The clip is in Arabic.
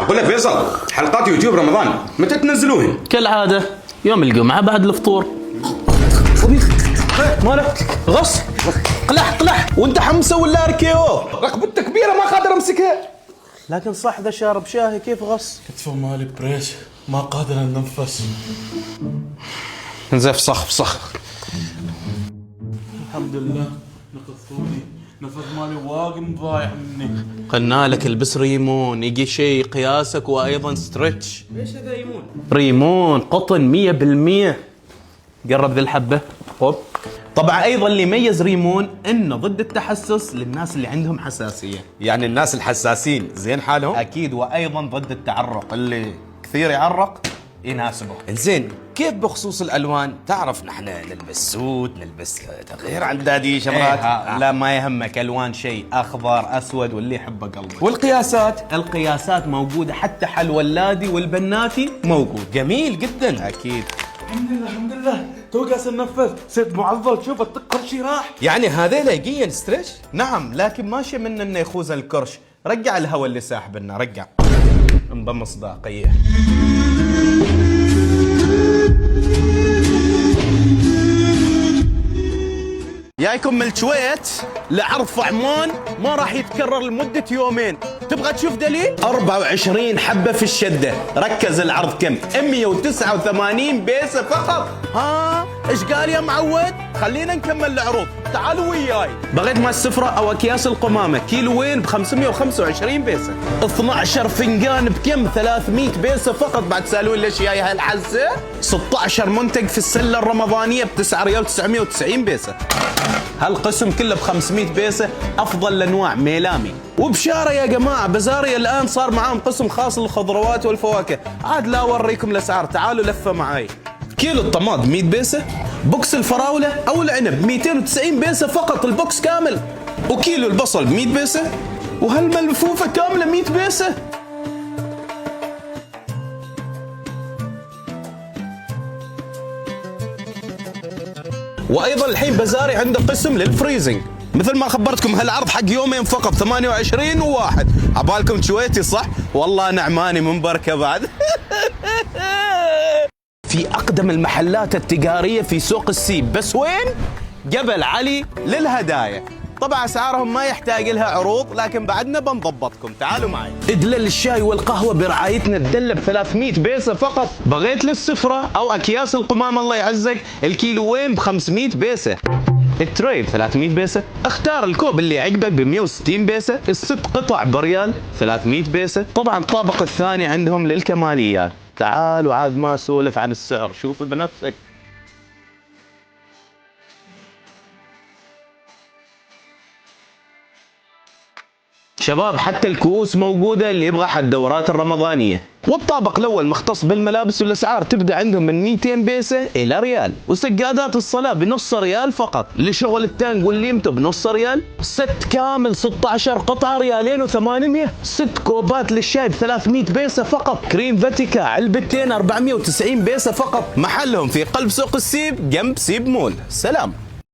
اقول لك فيصل، حلقات يوتيوب رمضان متى تنزلوهن؟ كالعادة يوم الجمعة بعد الفطور. مالك غص قلح وانت حمسه ولا ركيو؟ رقبتك كبيره ما قادر امسكها. لكن صح ذا شارب شاهي كيف غص؟ كتفه مالي بريش ما قادر انفس. نزف صخ الحمد لله نقذوني، نفذ مالي واقم ضايع مني. قلنا لك البس ريمون يجي شيء قياسك وايضا ستريتش. ايش هذا ريمون؟ ريمون قطن 100%. قرب ذي الحبه. خب. طبعا ايضا اللي يميز ريمون انه ضد التحسس للناس اللي عندهم حساسيه. يعني الناس الحساسين زين حالهم؟ اكيد، وايضا ضد التعرق، اللي كثير يعرق يناسبه. زين كيف بخصوص الالوان؟ تعرف نحن نلبس سود، نلبس غير عن دادي شمرات. لا ما يهمك الوان شيء، اخضر اسود واللي يحبه قلبك. والقياسات؟ القياسات موجوده، حتى حلوى اللادي والبناتي موجود. جميل جدا. اكيد. الحمد لله تو قاس انفس، سيد معضل شوف القرشي راح. يعني هذيلا يجين ستريتش؟ نعم، لكن ماشي من انه يخوز الكرش. رجع الهواء اللي ساحب لنا، رجع بمصداقيه. جايكم من الكويت لعرض في عمان ما راح يتكرر لمدة يومين. تبغى تشوف دليل؟ 24 حبة في الشدة. ركز العرض كم؟ 189 بيسة فقط. ها ايش قال يا معود؟ خلينا نكمل العروض، تعالوا وياي. بغيت ماء السفرة او اكياس القمامة كيلوين ب 525 بيسة. 12 فنجان بكم؟ 300 بيسة فقط. بعد تسالون ليش جاي هالحزة؟ 16 منتج في السلة الرمضانية ب 9 ريال 990 بيسة. هالقسم كله ب 500 بيسة، افضل الانواع ميلامي. وبشارة يا جماعة، بزاري الان صار معاهم قسم خاص للخضروات والفواكه. عاد لا اوريكم الاسعار، تعالوا لفة معاي. كيلو الطماط 100 بيسة، بوكس الفراولة او العنب 290 بيسة فقط البوكس كامل، وكيلو البصل 100 بيسة، وهالملفوفة كاملة 100 بيسة. وايضا الحين بزاري عنده قسم للفريزنج. مثل ما خبرتكم هالعرض حق يومين فقط 28 و1. عبالكم شويتي صح؟ والله نعماني من بركة بعد. في اقدم المحلات التجارية في سوق السيب، بس وين؟ جبل علي للهدايا. طبعا اسعارهم ما يحتاج لها عروض، لكن بعدنا بنضبطكم، تعالوا معي. ادلل الشاي والقهوة برعايتنا الدلة ب 300 بيسة فقط. بغيت للسفرة او اكياس القمام الله يعزك الكيلوين ب 500 بيسة. التري ب 300 بيسة. اختار الكوب اللي عجبك ب 160 بيسة. الست قطع بريال 300 بيسة. طبعا الطابق الثاني عندهم للكماليات. تعالوا عاد ما اسولف عن السعر، شوف بنفسك. شباب حتى الكؤوس موجودة اللي يبغى حق الدورات الرمضانية. والطابق الأول مختص بالملابس، والأسعار تبدأ عندهم من 200 بيسة إلى ريال. وسجادات الصلاة بنص ريال فقط. لشغل التانك والليمتو بنص ريال. ست كامل 16 قطعة ريالين و800. 6 كوبات للشاي ب 300 بيسة فقط. كريم فاتيكا علبتين 490 بيسة فقط. محلهم في قلب سوق السيب جنب سيب مول. سلام.